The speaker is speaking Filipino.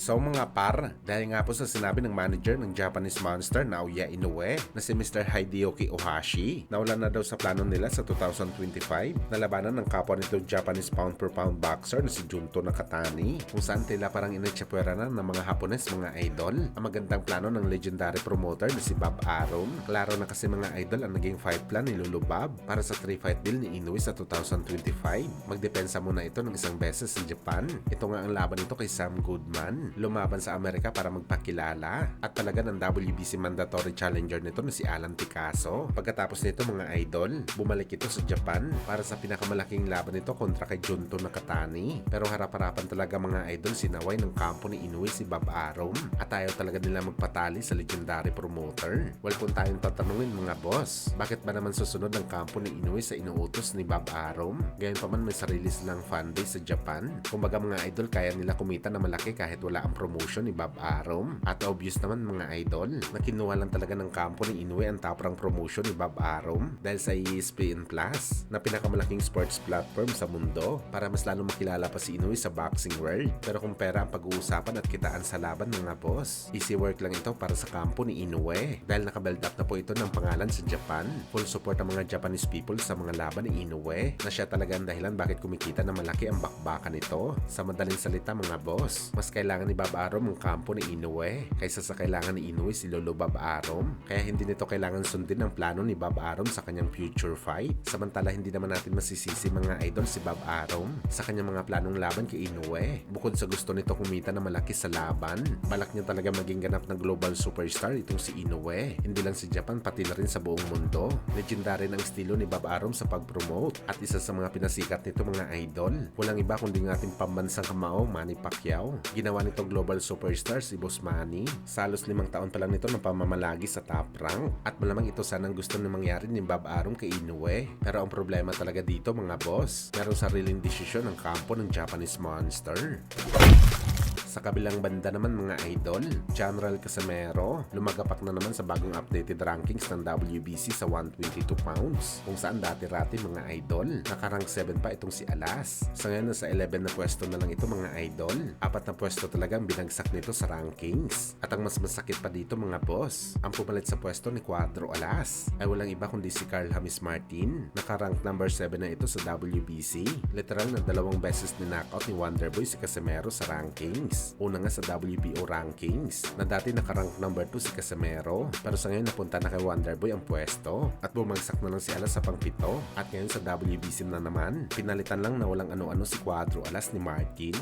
So mga par, dahil nga po sa sinabi ng manager ng Japanese Monster Naoya Inoue na si Mr. Hideyoki Ohashi, nawala na daw sa plano nila sa 2025 na labanan ng kapwa nitong Japanese pound per pound boxer na si Junto Nakatani, kung saan tila parang initsapwera na ng mga Hapones mga idol ang magandang plano ng legendary promoter na si Bob Arum. Klaro na kasi mga idol ang naging fight plan ni Lolo Bob para sa 3-fight deal ni Inoue sa 2025. Magdepensa muna ito ng isang beses sa Japan. Ito nga ang laban nito kay Sam Goodman. Lumaban sa Amerika para magpakilala at talaga ng WBC mandatory challenger nito na si Alan Picasso. Pagkatapos nito mga idol, bumalik ito sa Japan para sa pinakamalaking laban nito kontra kay Junto Nakatani. Pero harap-harapan talaga mga idol sinaway ng kampo ni Inoue si Bob Arum at ayaw talaga nila magpatali sa legendary promoter. Well, kung tayong tatanungin mga boss, bakit ba naman susunod ang kampo ni Inoue sa inuutos ni Bob Arum? Gayon pa man may sarili silang fanbase sa Japan. Kumbaga mga idol, kaya nila kumita na malaki kahit wala ang promotion ni Bob Arum. At obvious naman mga idol, na kinuha lang talaga ng kampo ni Inoue ang top rank promotion ni Bob Arum dahil sa ESPN Plus na pinakamalaking sports platform sa mundo para mas lalo makilala pa si Inoue sa boxing world. Pero kung pera ang pag-uusapan at kitaan sa laban mga boss, easy work lang ito para sa kampo ni Inoue dahil nakabuild up na po ito ng pangalan sa Japan. Full support ang mga Japanese people sa mga laban ni Inoue na siya talaga ang dahilan bakit kumikita na malaki ang bakbakan nito. Sa madaling salita mga boss, mas kailangan ni Bob Arum ang kampo ni Inoue kaysa sa kailangan ni Inoue si Lolo Bob Arum. Kaya hindi nito kailangan sundin ang plano ni Bob Arum sa kanyang future fight. Samantala hindi naman natin masisisi mga idol si Bob Arum sa kanyang mga planong laban kay Inoue. Bukod sa gusto nito kumita na malaki sa laban, balak niya talaga maging ganap na global superstar itong si Inoue. Hindi lang sa Japan pati na rin sa buong mundo. Legendary ng estilo ni Bob Arum sa pag-promote at isa sa mga pinasikat nito mga idol. Walang iba kundi ng ating pambansang kamao Manny Pacquiao. Ginawa nito global superstar si Boss Manny. Sa halos 5 taon pa lang nito ng pamamalagi sa top rank at malamang ito sanang gusto na mangyari ni Bob Arum kay Inoue. Pero ang problema talaga dito mga boss, merong sariling desisyon ng kampo ng Japanese Monster. Sa kabilang banda naman mga idol, General Casimero lumagapak na naman sa bagong updated rankings ng WBC sa 122 pounds kung saan dati-rati mga idol nakarank 7 pa itong si Alas. Sa ngayon nasa 11 na pwesto na lang ito mga idol. 4 na pwesto talaga ang binagsak nito sa rankings. At ang mas masakit pa dito mga boss, ang pumalit sa pwesto ni Cuadro Alas ay walang iba kundi si Carl James Martin. Nakarank number 7 na ito sa WBC. Literal na 2 beses ni knockout ni Wonderboy si Casimero sa rankings. Una nga sa WBO rankings na dati nakarank number 2 si Casimero pero sa ngayon napunta na kay Wonderboy ang pwesto at bumagsak na lang si Alas sa pang-7 at ngayon sa WBC na naman pinalitan lang na walang ano-ano si Cuadro Alas ni Martin.